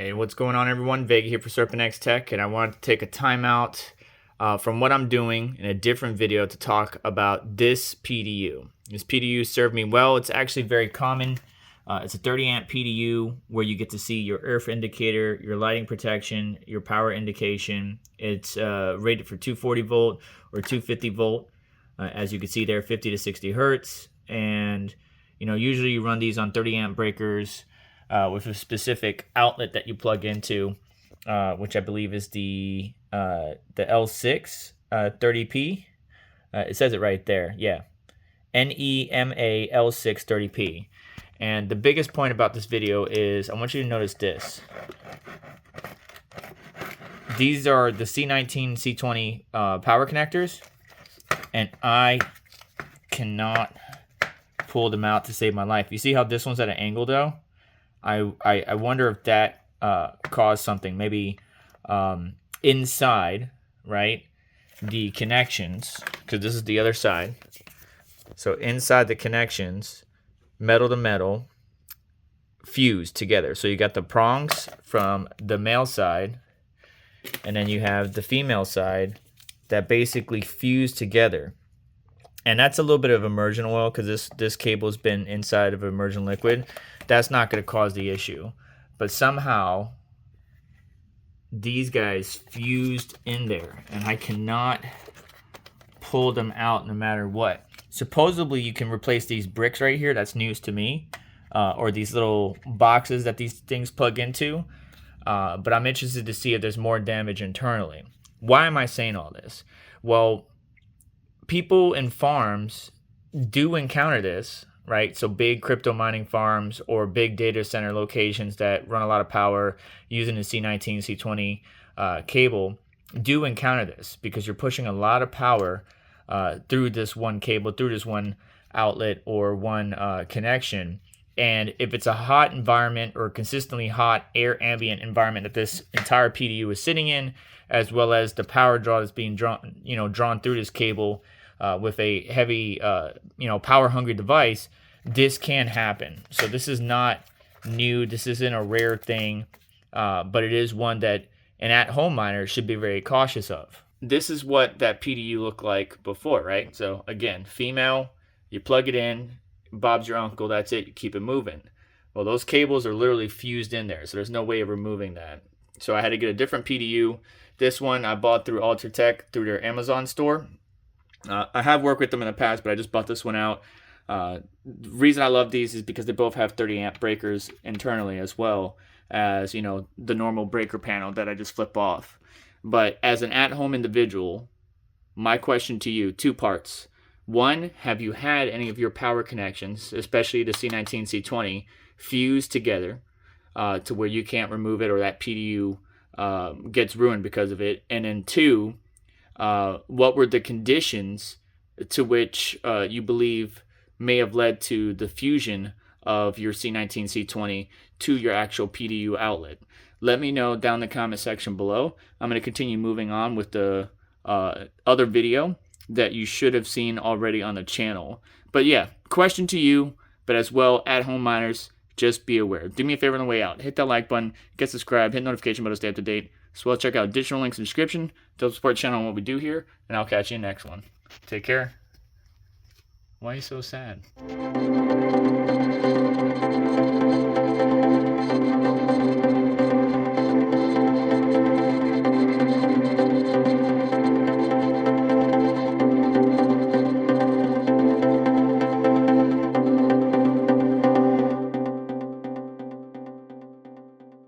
Hey, what's going on, everyone? Vega here for SerpentX Tech, and I wanted to take a time out from what I'm doing in a different video to talk about this PDU. This PDU served me well. It's actually very common. It's a 30 amp PDU where you get to see your earth indicator, your lighting protection, your power indication. It's rated for 240 volt or 250 volt. As you can see there, 50 to 60 hertz. And usually you run these on 30 amp breakers with a specific outlet that you plug into, which I believe is the L6 30p. It says it right there. Yeah, NEMA L6 30p. And the biggest point about this video is I want you to notice this. These are the C19, C20 power connectors, and I cannot pull them out to save my life. You see how this one's at an angle though? I wonder if that caused something. Maybe inside, right, the connections, because this is the other side. So inside the connections, metal to metal, fused together. So you got the prongs from the male side, and then you have the female side that basically fuse together. And that's a little bit of immersion oil, because this cable's been inside of immersion liquid. That's not going to cause the issue. But somehow these guys fused in there, and I cannot pull them out no matter what. Supposedly you can replace these bricks right here. That's news to me. Or these little boxes that these things plug into. But I'm interested to see if there's more damage internally. Why am I saying all this? Well, people in farms do encounter this, right? So big crypto mining farms or big data center locations that run a lot of power using the C19, C20 cable do encounter this, because you're pushing a lot of power through this one cable, through this one outlet or one connection. And if it's a hot environment or consistently hot air ambient environment that this entire PDU is sitting in, as well as the power draw that's being drawn through this cable with a heavy, power hungry device, this can happen. So this is not new. This isn't a rare thing, but it is one that an at-home miner should be very cautious of. This is what that PDU looked like before, right? So again, female, you plug it in, Bob's your uncle, that's it, you keep it moving. Well, those cables are literally fused in there, so there's no way of removing that. So I had to get a different PDU. This one I bought through Ultratech, through their Amazon store. I have worked with them in the past, but I just bought this one out. The reason I love these is because they both have 30 amp breakers internally, as well as the normal breaker panel that I just flip off. But as an at-home individual, my question to you, two parts. One, have you had any of your power connections, especially the C19, C20, fused together to where you can't remove it, or that PDU gets ruined because of it? And then two, what were the conditions to which you believe may have led to the fusion of your C19, C20 to your actual PDU outlet? Let me know down in the comment section below. I'm going to continue moving on with the other video that you should have seen already on the channel. But yeah, question to you, but as well, at-home miners, just be aware. Do me a favor on the way out. Hit that like button, get subscribed, hit notification bell to stay up to date. As well, check out additional links in the description to help support the channel and what we do here. And I'll catch you in the next one. Take care. Why are you so sad?